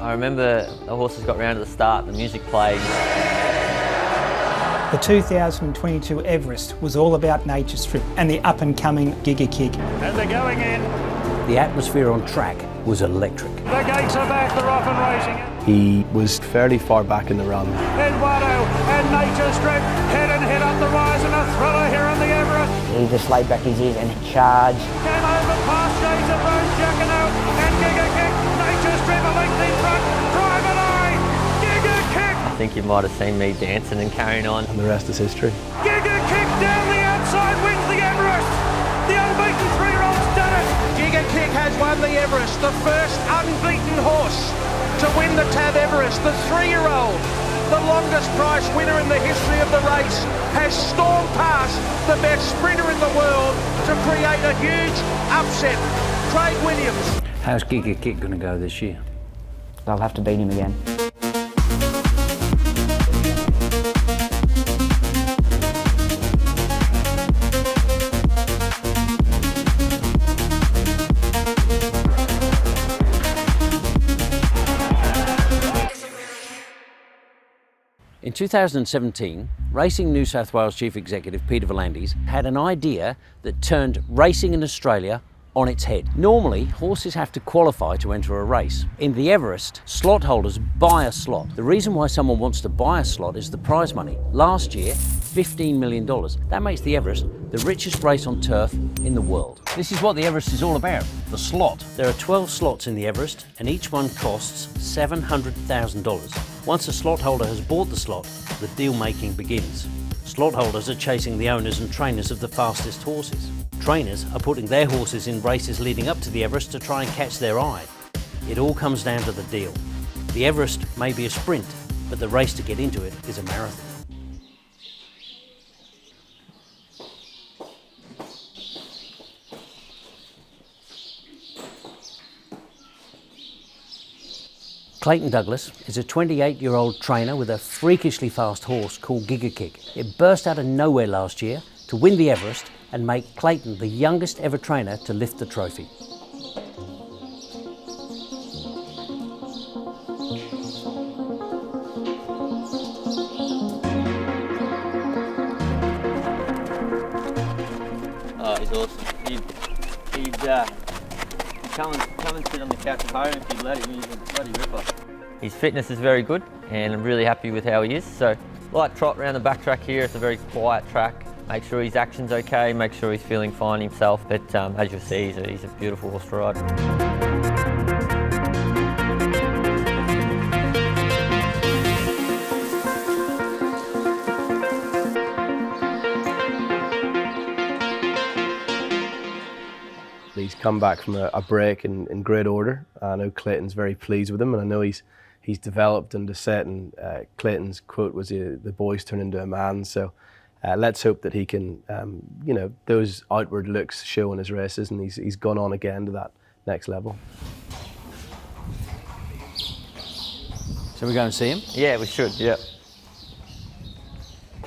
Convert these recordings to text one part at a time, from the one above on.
I remember the horses got round to the start, the music played. The 2022 Everest was all about Nature Strip and the up-and-coming Giga Kick. And they're going in. The atmosphere on track was electric. The gates are back, they're off and racing. He was fairly far back in the run. Eduardo and Nature Strip head and head up the rise and a thriller here on the Everest. He just laid back his ears and charged. Came over past Shades of Rose, Jacquinot and Giga Kick. Nature Strip a length in front. Private Eye. Giga Kick. I think you might have seen me dancing and carrying on. And the rest is history. Giga Kick down the outside wins the Everest. The unbeaten 3-year-old's done it. Giga Kick has won the Everest, the first unbeaten horse to win the Tab Everest. The 3-year-old, the longest price winner in the history of the race, has stormed past the best sprinter in the world to create a huge upset. Craig Williams. How's Giga Kick going to go this year? They'll have to beat him again. In 2017, Racing New South Wales Chief Executive Peter Piras had an idea that turned racing in Australia on its head. Normally, horses have to qualify to enter a race. In the Everest, slot holders buy a slot. The reason why someone wants to buy a slot is the prize money. Last year, $15 million. That makes the Everest the richest race on turf in the world. This is what the Everest is all about, the slot. There are 12 slots in the Everest, and each one costs $700,000. Once a slot holder has bought the slot, the deal making begins. Slot holders are chasing the owners and trainers of the fastest horses. Trainers are putting their horses in races leading up to the Everest to try and catch their eye. It all comes down to the deal. The Everest may be a sprint, but the race to get into it is a marathon. Clayton Douglas is a 28-year-old trainer with a freakishly fast horse called Giga Kick. It burst out of nowhere last year to win the Everest and make Clayton the youngest ever trainer to lift the trophy. Oh, he's awesome. He'd come and sit on the couch at home if you'd let him. He's a bloody ripper. His fitness is very good and I'm really happy with how he is. So light trot around the back track here. It's a very quiet track. Make sure his action's okay, make sure he's feeling fine himself. But as you'll see, he's a beautiful horse to ride. He's come back from a break in great order. I know Clayton's very pleased with him, and I know he's developed and set. And Clayton's quote was, "The boys turn into a man." So let's hope that he can, those outward looks show in his races, and he's gone on again to that next level. So we go and see him? Yeah, we should. Yeah.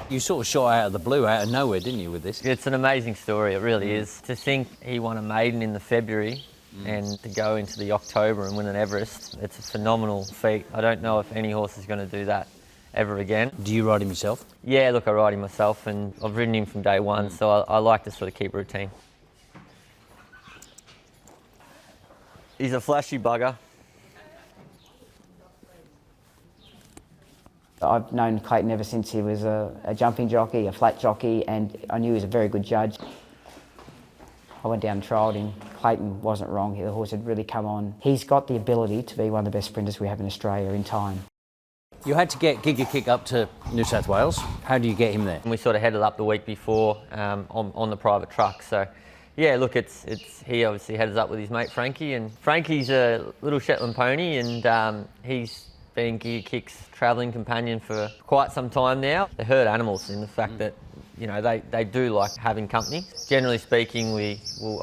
You sort of shot out of the blue, out of nowhere, didn't you, with this? It's an amazing story, it really is. To think he won a maiden in the February and to go into the October and win an Everest, it's a phenomenal feat. I don't know if any horse is going to do that ever again. Do you ride him yourself? Yeah, look, I ride him myself and I've ridden him from day one, so I like to sort of keep a routine. He's a flashy bugger. I've known Clayton ever since he was a jumping jockey, a flat jockey, and I knew he was a very good judge. I went down and trialled him. Clayton wasn't wrong. The horse had really come on. He's got the ability to be one of the best sprinters we have in Australia in time. You had to get Giga Kick up to New South Wales. How do you get him there? And we sort of headed up the week before on the private truck. So, yeah, look, he obviously headed up with his mate Frankie, and Frankie's a little Shetland pony, and he's been Giga Kick's travelling companion for quite some time now. They herd animals in the fact that, they do like having company. Generally speaking,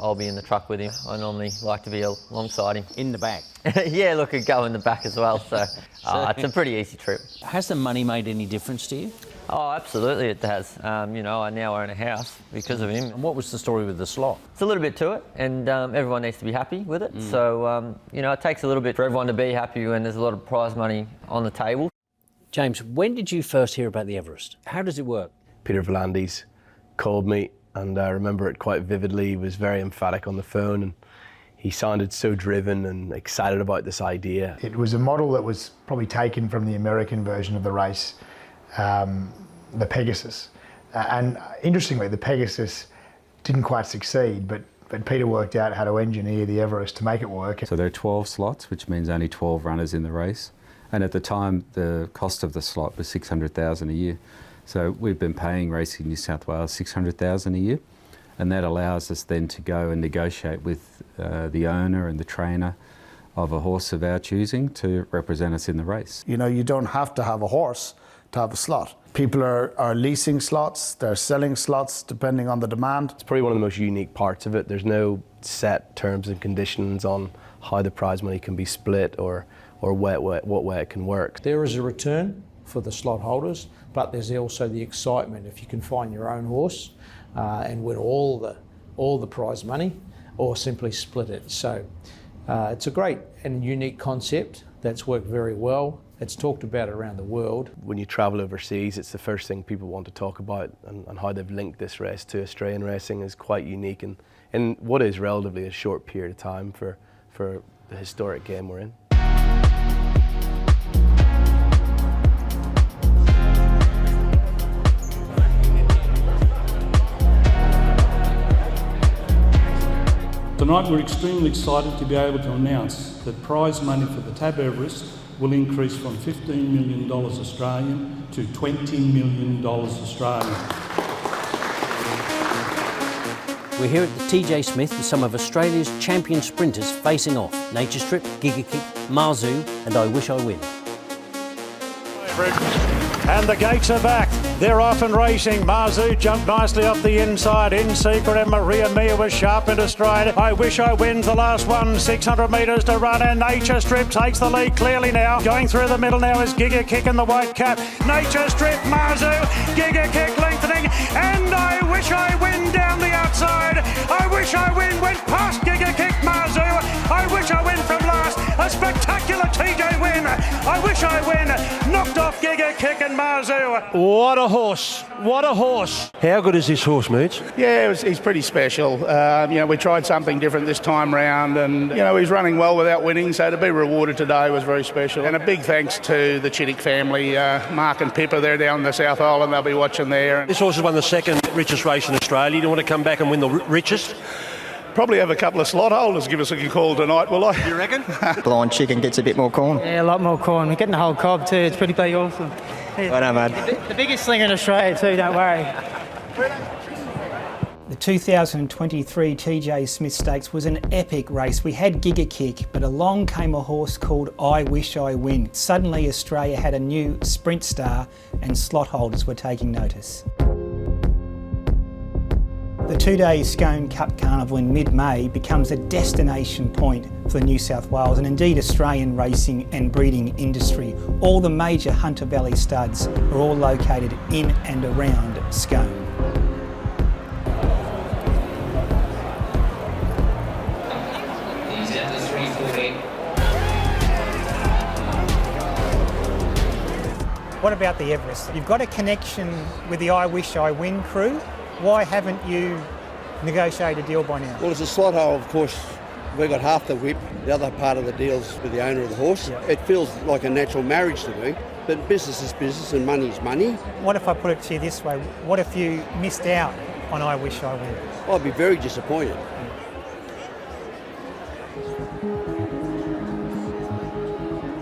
I'll be in the truck with him. I normally like to be alongside him. In the back? Yeah, look, I'd go in the back as well, so it's a pretty easy trip. Has the money made any difference to you? Oh, absolutely it has. You know, I now own a house because of him. And what was the story with the slot? It's a little bit to it, and everyone needs to be happy with it. So, you know, it takes a little bit for everyone to be happy when there's a lot of prize money on the table. James, when did you first hear about the Everest? How does it work? Peter Piras called me, and I remember it quite vividly. He was very emphatic on the phone, and he sounded so driven and excited about this idea. It was a model that was probably taken from the American version of the race, the Pegasus. And interestingly, the Pegasus didn't quite succeed, but Peter worked out how to engineer the Everest to make it work. So there are 12 slots, which means only 12 runners in the race. And at the time, the cost of the slot was $600,000 a year. So we've been paying Racing New South Wales $600,000 a year, and that allows us then to go and negotiate with the owner and the trainer of a horse of our choosing to represent us in the race. You know, you don't have to have a horse to have a slot. People are leasing slots, they're selling slots depending on the demand. It's probably one of the most unique parts of it. There's no set terms and conditions on how the prize money can be split or what way it can work. There is a return for the slot holders, but there's also the excitement if you can find your own horse and win all the prize money, or simply split it. So it's a great and unique concept that's worked very well. It's talked about around the world. When you travel overseas, it's the first thing people want to talk about, and how they've linked this race to Australian racing is quite unique in what is relatively a short period of time for the historic game we're in. Tonight we're extremely excited to be able to announce that prize money for the Tab Everest will increase from $15 million Australian to $20 million Australian. We're here at the TJ Smith with some of Australia's champion sprinters facing off. Nature Strip, Giga Kick, Marzu and I Wish I Win. And the gates are back. They're off and racing. Marzu jumped nicely off the inside. In secret, and Maria Mia was sharp into stride. I Wish I Wins the last one. 600 metres to run, and Nature Strip takes the lead clearly now. Going through the middle now is Giga Kick in the white cap. Nature Strip, Marzu, Giga Kick lengthening, and I Wish I Win down the outside. I Wish I Win went past Giga Kick, Marzu. I Wish I Win from last. A spectacular TJ win. I Wish I Win knocked off Giga Kick and Marzu. What a horse. What a horse. How good is this horse, Moots? Yeah, he's pretty special. You know, we tried something different this time round, and, you know, he's running well without winning, so to be rewarded today was very special. And a big thanks to the Chittick family, Mark and Pippa, they're down in the South Island, they'll be watching there. This horse has won the second richest race in Australia. Do you want to come back and win the richest? Probably have a couple of slot holders give us a call tonight, will I? You reckon? Blind chicken gets a bit more corn. Yeah, a lot more corn. We're getting the whole cob too. It's pretty bloody awesome. I know, mate. The biggest slinger in Australia too, don't worry. The 2023 TJ Smith Stakes was an epic race. We had Giga Kick, but along came a horse called I Wish I Win. Suddenly Australia had a new sprint star and slot holders were taking notice. The two-day Scone Cup Carnival in mid-May becomes a destination point for the New South Wales and indeed Australian racing and breeding industry. All the major Hunter Valley studs are all located in and around Scone. What about the Everest? You've got a connection with the I Wish I Win crew. Why haven't you negotiated a deal by now? Well, as a slot hole, of course, we got half the whip. The other part of the deal's with the owner of the horse. Yep. It feels like a natural marriage to me, but business is business and money is money. What if I put it to you this way? What if you missed out on I Wish I Win? I'd be very disappointed.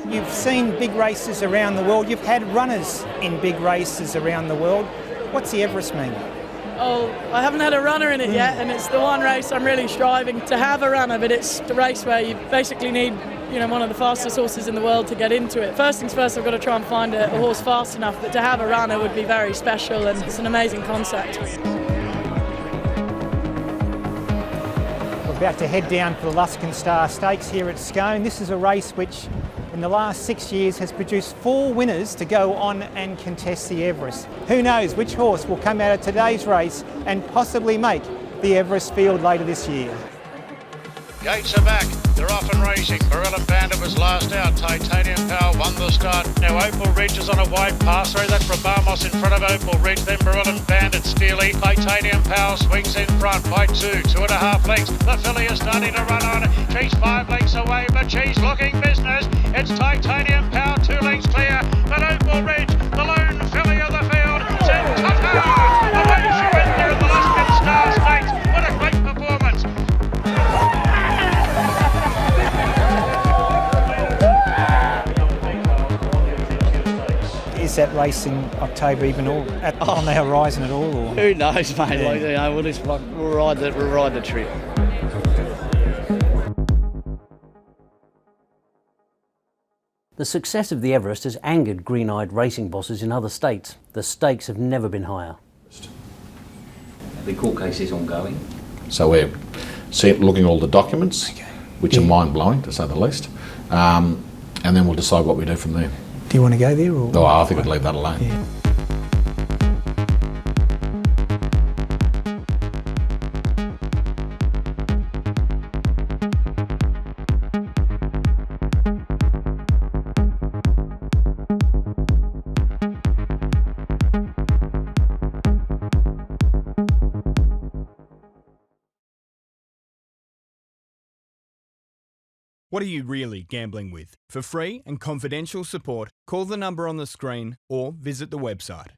You've seen big races around the world. You've had runners in big races around the world. What's the Everest mean? Oh, I haven't had a runner in it yet, and it's the one race I'm really striving to have a runner, but it's the race where you basically need, you know, one of the fastest horses in the world to get into it. First things first, I've got to try and find a horse fast enough, but to have a runner would be very special, and it's an amazing concept. We're about to head down for the Luskin Star Stakes here at Scone. This is a race which in the last 6 years has produced 4 winners to go on and contest the Everest. Who knows which horse will come out of today's race and possibly make the Everest field later this year. Gates are back. They're off and racing. Marilyn Bandit was last out. Titanium Power won the start. Now Opal Ridge is on a wide pass through. That's Brabamos in front of Opal Ridge. Then Marilyn Bandit steely. Titanium Power swings in front by 2.5 lengths. The filly is starting to run on. She's 5 lengths away, but she's looking business. It's Titanium Power 2 lengths clear. But Opal Ridge, the lone filly of the field, said ta-ta! Away she went there in the Luskin Star Stakes. What a great performance. Is that race in October even on the horizon at all? Or? Who knows, mate? Yeah. Like, you know, we'll ride the trip. The success of the Everest has angered green-eyed racing bosses in other states. The stakes have never been higher. The court case is ongoing. So we're looking at all the documents, which are mind-blowing to say the least, and then we'll decide what we do from there. Do you want to go there? Or? No, I think I'd leave that alone. Yeah. What are you really gambling with? For free and confidential support, call the number on the screen or visit the website.